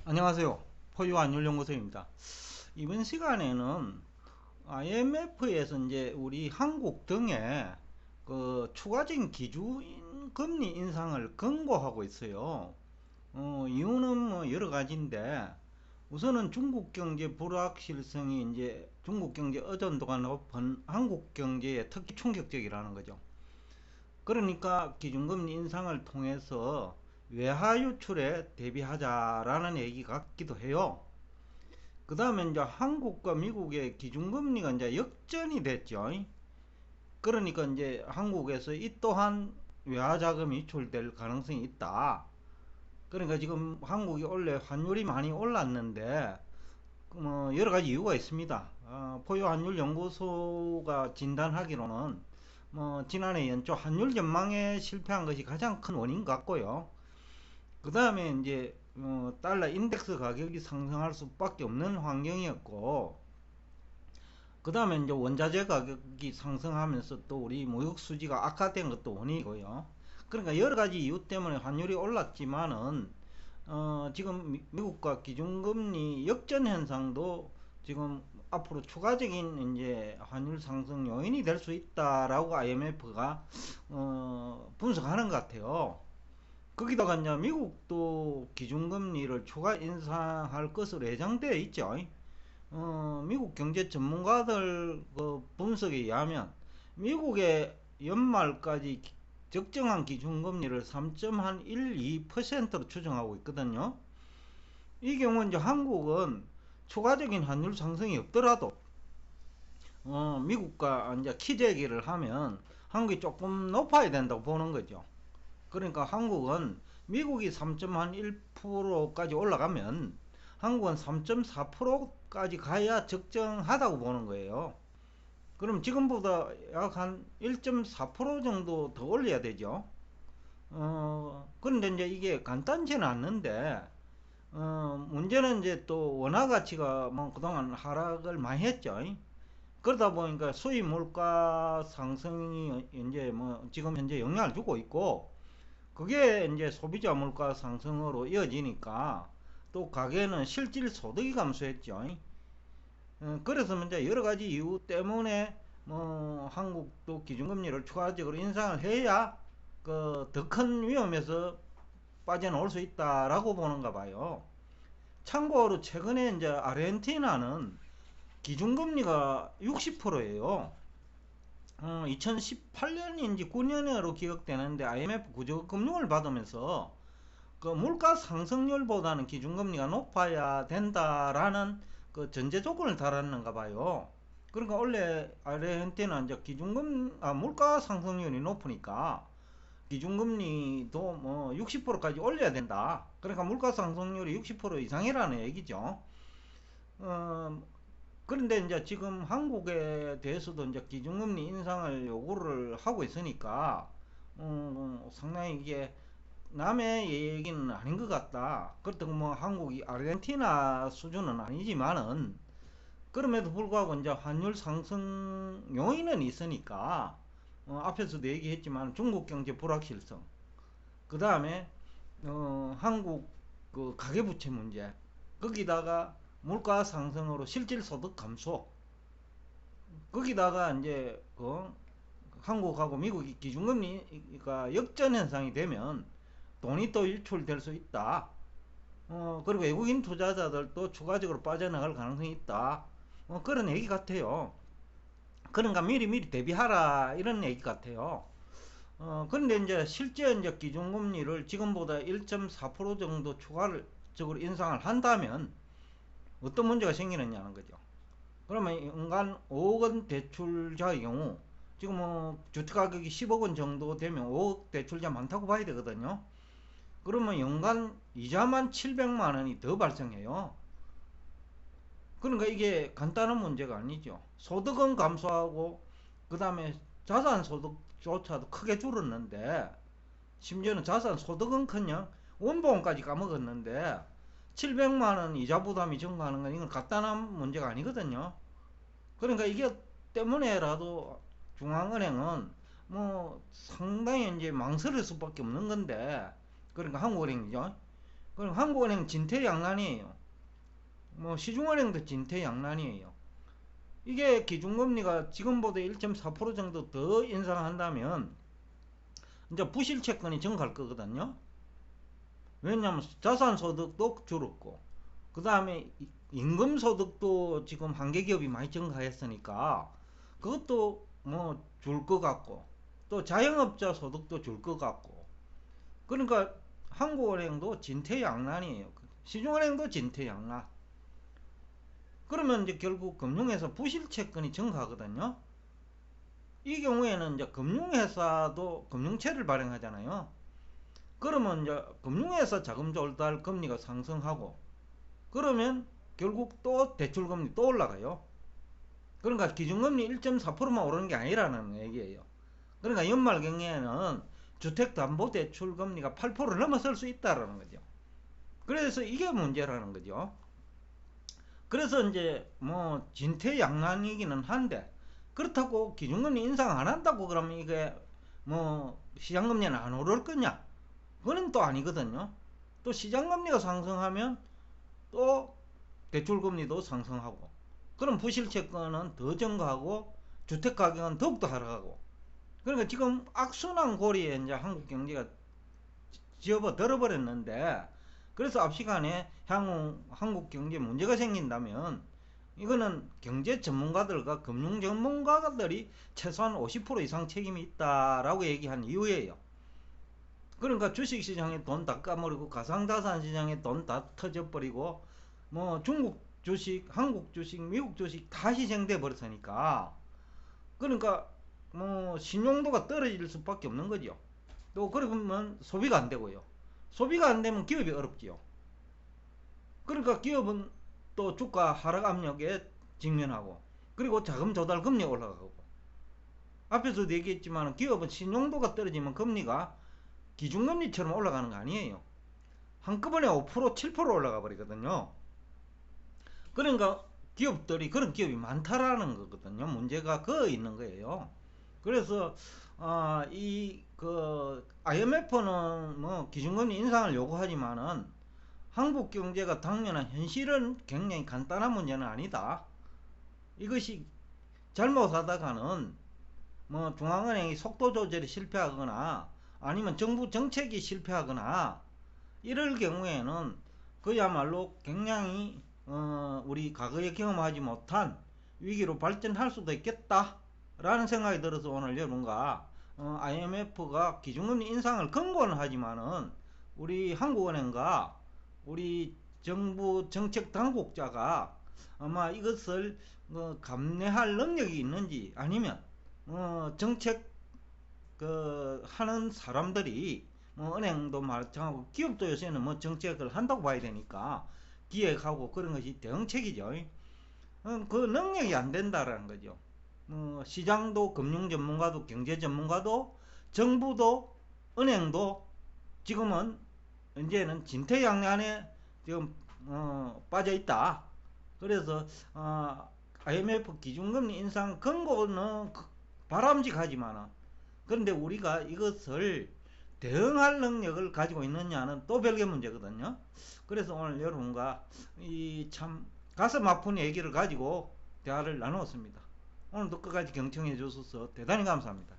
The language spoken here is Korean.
안녕하세요. 포유환율연구소입니다. 이번 시간에는 IMF에서 이제 우리 한국 등에 그 추가적인 기준 금리 인상을 권고하고 있어요. 이유는 뭐 여러 가지인데, 우선은 중국 경제 불확실성이 이제 중국 경제 의존도가 높은 한국 경제에 특히 충격적이라는 거죠. 그러니까 기준금리 인상을 통해서 외화 유출에 대비하자라는 얘기 같기도 해요. 그 다음에 이제 한국과 미국의 기준금리가 이제 역전이 됐죠. 그러니까 이제 한국에서 이 또한 외화자금이 유출될 가능성이 있다. 그러니까 지금 한국이 원래 환율이 많이 올랐는데 뭐 여러 가지 이유가 있습니다. 포유환율연구소가 진단하기로는 뭐 지난해 연초 환율 전망에 실패한 것이 가장 큰 원인 같고요. 그 다음에 이제 달러 인덱스 가격이 상승할 수밖에 없는 환경이었고, 그 다음에 이제 원자재 가격이 상승하면서 또 우리 무역 수지가 악화된 것도 원인이고요. 그러니까 여러 가지 이유 때문에 환율이 올랐지만은 지금 미국과 기준금리 역전 현상도 지금 앞으로 추가적인 이제 환율 상승 요인이 될 수 있다라고 IMF가 분석하는 것 같아요. 거기다가 이제 미국도 기준금리를 추가 인상할 것으로 예정되어 있죠. 미국 경제 전문가들 그 분석에 의하면 미국의 연말까지 적정한 기준금리를 3.12%로 추정하고 있거든요. 이 경우 이제 한국은 추가적인 환율 상승이 없더라도 미국과 이제 키재기를 하면 한국이 조금 높아야 된다고 보는 거죠. 그러니까 한국은 미국이 3.1%까지 올라가면 한국은 3.4%까지 가야 적정하다고 보는 거예요. 그럼 지금보다 약 한 1.4% 정도 더 올려야 되죠. 그런데 이제 이게 간단치는 않는데, 문제는 이제 또 원화 가치가 뭐 그동안 하락을 많이 했죠. 그러다 보니까 수입 물가 상승이 이제 뭐 지금 현재 영향을 주고 있고, 그게 이제 소비자 물가 상승으로 이어지니까 또 가계는 실질 소득이 감소했죠. 그래서 이제 여러 가지 이유 때문에 뭐 한국도 기준금리를 추가적으로 인상을 해야 그 더 큰 위험에서 빠져나올 수 있다라고 보는가 봐요. 참고로 최근에 이제 아르헨티나는 기준금리가 60%예요. 2018년인지 9년으로 기억되는데 IMF 구조금융을 받으면서 그 물가 상승률보다는 기준금리가 높아야 된다라는 그 전제 조건을 달았는가 봐요. 그러니까 원래 아르헨티나 이제 물가 상승률이 높으니까 기준금리도 뭐 60%까지 올려야 된다. 그러니까 물가 상승률이 60% 이상이라는 얘기죠. 어, 그런데 이제 지금 한국에 대해서도 이제 기준금리 인상을 요구를 하고 있으니까 상당히 이게 남의 얘기는 아닌 것 같다. 그렇다고 뭐 한국이 아르헨티나 수준은 아니지만은 그럼에도 불구하고 이제 환율 상승 요인은 있으니까 앞에서도 얘기했지만 중국 경제 불확실성, 그 다음에 한국 그 가계부채 문제, 거기다가 물가 상승으로 실질 소득 감소, 거기다가 이제 한국하고 미국이 기준금리가 역전 현상이 되면 돈이 또 유출될 수 있다. 그리고 외국인 투자자들도 추가적으로 빠져나갈 가능성이 있다. 그런 얘기 같아요. 그러니까 미리미리 대비하라 이런 얘기 같아요. 그런데 이제 실제 이제 기준금리를 지금보다 1.4% 정도 추가를 적으로 인상을 한다면 어떤 문제가 생기느냐는 거죠. 그러면 연간 5억 원 대출자의 경우 지금 뭐 주택가격이 10억 원 정도 되면 5억 대출자 많다고 봐야 되거든요. 그러면 연간 이자만 700만 원이 더 발생해요. 그러니까 이게 간단한 문제가 아니죠. 소득은 감소하고 그 다음에 자산 소득조차도 크게 줄었는데, 심지어는 자산 소득은커녕 원보험까지 까먹었는데 700만 원 이자 부담이 증가하는 건 이건 간단한 문제가 아니거든요. 그러니까 이게 때문에라도 중앙은행은 뭐 상당히 이제 망설일 수밖에 없는 건데, 그러니까 한국은행이죠. 그럼 한국은행 진퇴양난이에요. 뭐 시중은행도 진퇴양난이에요. 이게 기준금리가 지금보다 1.4% 정도 더 인상한다면 이제 부실채권이 증가할 거거든요. 왜냐하면 자산소득도 줄었고 그 다음에 임금소득도 지금 한계기업이 많이 증가했으니까 그것도 뭐 줄 것 같고 또 자영업자 소득도 줄 것 같고 그러니까 한국은행도 진퇴양난이에요. 시중은행도 진퇴양난. 그러면 이제 결국 금융회사 부실채권이 증가하거든요. 이 경우에는 이제 금융회사도 금융채를 발행하잖아요. 그러면 이제 금융회사 자금 조달 금리가 상승하고 그러면 결국 또 대출금리 또 올라가요. 그러니까 기준금리 1.4%만 오르는 게 아니라는 얘기예요. 그러니까 연말 경에는 주택담보대출금리가 8%를 넘어설 수 있다라는 거죠. 그래서 이게 문제라는 거죠. 그래서 이제 뭐 진퇴양난이기는 한데 그렇다고 기준금리 인상 안 한다고 그러면 이게 뭐 시장금리는 안 오를 거냐? 그건 또 아니거든요. 또 시장금리가 상승하면 또 대출금리도 상승하고 그럼 부실채권은 더 증가하고 주택가격은 더욱더 하락하고 그러니까 지금 악순환고리에 이제 한국 경제가 접어들어 버렸는데 그래서 앞 시간에 향후 한국 경제에 문제가 생긴다면 이거는 경제 전문가들과 금융 전문가들이 최소한 50% 이상 책임이 있다라고 얘기한 이유예요. 그러니까 주식시장에 돈 다 까버리고 가상자산 시장에 돈 다 터져버리고 뭐 중국 주식, 한국 주식, 미국 주식 다 희생돼 버렸으니까 그러니까 뭐 신용도가 떨어질 수밖에 없는 거죠. 또 그러면 소비가 안 되고요. 소비가 안 되면 기업이 어렵지요. 그러니까 기업은 또 주가 하락 압력에 직면하고 그리고 자금 조달 금리 올라가고 앞에서도 얘기했지만 기업은 신용도가 떨어지면 금리가 기준금리처럼 올라가는 거 아니에요. 한꺼번에 5% 7% 올라가 버리거든요. 그러니까 기업들이 그런 기업이 많다라는 거거든요. 문제가 그 있는 거예요. 그래서 이그 IMF는 뭐 기준금리 인상을 요구하지만은 한국 경제가 당면한 현실은 굉장히 간단한 문제는 아니다. 이것이 잘못하다가는 뭐 중앙은행이 속도 조절이 실패하거나 아니면 정부 정책이 실패하거나 이럴 경우에는 그야말로 굉장히 우리 과거에 경험하지 못한 위기로 발전할 수도 있겠다라는 생각이 들어서 오늘 여러분과 IMF가 기준금리 인상을 권고는 하지만은 우리 한국은행과 우리 정부 정책 당국자가 아마 이것을 감내할 능력이 있는지 아니면 정책 하는 사람들이 뭐 은행도 마찬가지고 기업도 요새는 뭐 정책을 한다고 봐야 되니까 기획하고 그런 것이 대응책이죠. 그 능력이 안 된다라는 거죠. 시장도 금융 전문가도 경제 전문가도 정부도 은행도 지금은 이제는 진퇴양난에 지금 빠져 있다. 그래서 IMF 기준금리 인상 권고는 바람직하지만 그런데 우리가 이것을 대응할 능력을 가지고 있느냐는 또 별개 문제거든요. 그래서 오늘 여러분과 이 참 가슴 아픈 얘기를 가지고 대화를 나누었습니다. 오늘도 끝까지 경청해 주셔서 대단히 감사합니다.